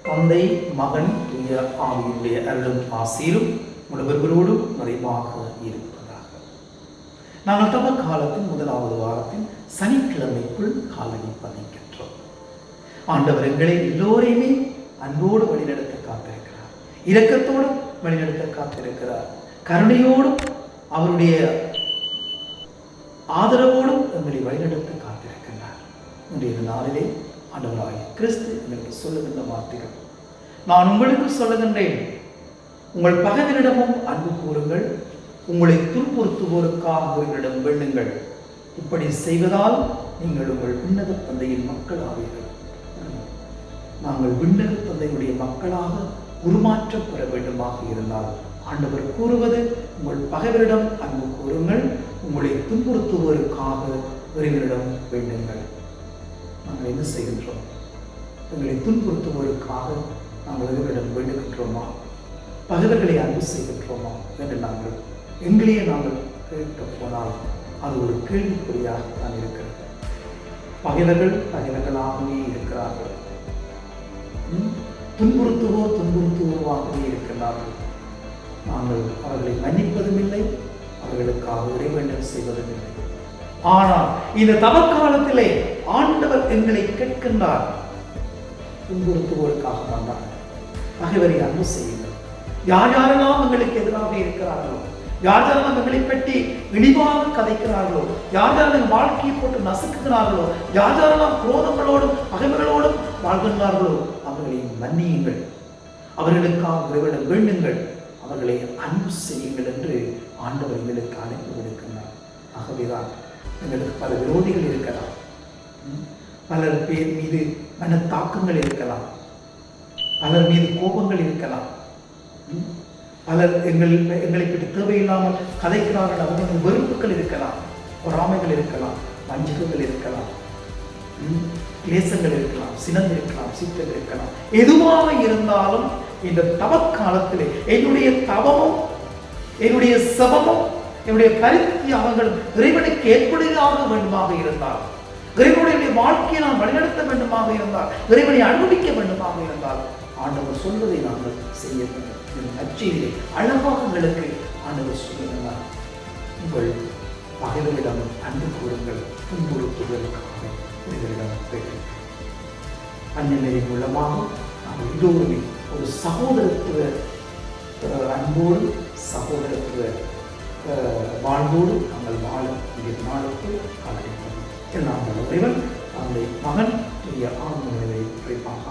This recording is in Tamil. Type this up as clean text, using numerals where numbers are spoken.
தந்தை மகன் தூய ஆவியுடைய அருளும் ஆசீரும் முழுவர்களோடும் நிறைவாக இருப்பதாக. நாங்கள் தவ காலத்தின் முதலாவது வாரத்தின் சனிக்கிழமைக்குள் காலடி பதிக்கின்றோம். ஆண்டவர் எங்களை எல்லோரையுமே அன்போடு வழிநடத்த காத்திருக்கிறார், இரக்கத்தோடும் வழிநடத்த காத்திருக்கிறார், கருணையோடும் அவருடைய ஆதரவோடும் எங்களை வழிநடத்த காத்திருக்கிறார். இன்றைய நாளிலே ஆண்டவராகிய கிறிஸ்து எங்களுக்கு சொல்லுகின்ற வார்த்தைகள், நான் உங்களுக்கு சொல்லுகின்றேன், உங்கள் பகைவரிடமும் அன்பு கூறுங்கள், உங்களை துன்புறுத்துவோருக்காக அவர்களிடம் வேண்டுங்கள், இப்படி செய்வதால் நீங்கள் உங்கள் விண்ணக தந்தையின் மக்கள் ஆவீர்கள். நாங்கள் விண்ணக தந்தையுடைய மக்களாக உருமாற்றம் பெற வேண்டுமாக இருந்தால் ஆண்டவர் கூறுவது, உங்கள் பகைவரிடம் அன்பு கூறுங்கள், உங்களை துன்புறுத்துவோருக்காக இறைவனிடம் வேண்டுங்கள். நாங்கள் என்ன செய்கின்றோம்? எங்களை துன்புறுத்துவோருக்காக நாங்கள் இறைவனிடம் வேண்டுகின்றோமா? பகைவர்களை அன்பு செய்கின்றோமா என்று நாங்கள் எங்களையே நாங்கள் கேட்க போனால் அது ஒரு கேள்விக்குறியாகத்தான் இருக்கிறது. பகைவர்களாகவே இருக்கிறார்கள், துன்புறுத்துவோராகவே இருக்கிறார்கள். நாங்கள் அவர்களை மன்னிப்பதும் இல்லை, அவர்களுக்காக இறைவேண்டல் செய்வதும் இல்லை. ஆனால் இந்த தவக்காலத்திலே ஆண்டவர் எங்களை கேட்கின்றார், துன்புறுத்துவோருக்காக வந்தார், பகைவரை அன்பு செய்யுங்கள். யார் யாரெல்லாம் எங்களுக்கு எதிராக இருக்கிறார்களோ, யார் யாரெல்லாம் எங்களை பற்றி இழிவாக கதைக்கிறார்களோ, யார் யாரெல்லாம் வாழ்க்கையை போட்டு நசுக்குகிறார்களோ, யார் யாரெல்லாம் குரோதங்களோடும் பகைவர்களோடும் வாழ்கின்றார்களோ அவர்களை மன்னியுங்கள், அவர்களுக்காக இறைவனிடம் வேண்டுங்கள், அவர்களை அன்பு செய்யுங்கள் என்று ஆண்டவர் எங்களுக்கு அழைப்பு விடுக்கின்றார். ஆகவேதான் எங்களுக்கு பல விரோதிகள் இருக்கலாம், பலர் பேர் மீது மனத்தாக்கங்கள் இருக்கலாம், பலர் மீது கோபங்கள் இருக்கலாம், பலர் எங்களை பற்றி தேவையில்லாமல் கதைக்கிறார்கள், அவர்கள் வெறுப்புகள் இருக்கலாம், பொறாமைகள் இருக்கலாம், வஞ்சகங்கள் இருக்கலாம், கிளேசங்கள் இருக்கலாம், சினங்கள் இருக்கலாம், சித்தங்கள் இருக்கலாம். எதுவாக இருந்தாலும் இந்த தவக்காலத்திலே என்னுடைய தவமும் என்னுடைய சபமும் என்னுடைய பரித்தியாகங்களும் இறைவனுக்கு ஏற்புடையதாக வேண்டுமாக இருந்தால், இறைவனுடைய வாழ்க்கையை நான் வழிநடத்த வேண்டுமாக இருந்தால், இறைவனை அனுபவிக்க வேண்டுமாக இருந்தால் ஆண்டவர் சொல்வதை நாங்கள் செய்ய வேண்டும். நற்செய்தியை அழகாக எங்களுக்கு ஆண்டவர் சொல்லுகிறார், உங்கள் பகைவரிடம் அன்பு கூறுங்கள், துன்புறுத்துவதற்காக இறைவனிடம் வேண்டும். அந்நிலை மூலமாக நாங்கள் எல்லோருமே ஒரு சகோதரத்துவ அன்போடு சகோதரத்துவ வாழ்வோடு நாங்கள் வாழ வேண்டிய நாளுக்கு காலடிப்போம். எல்லாம் இறைவன் தந்தை மகன் ஆன்மீக நிறைவை குறிப்பாக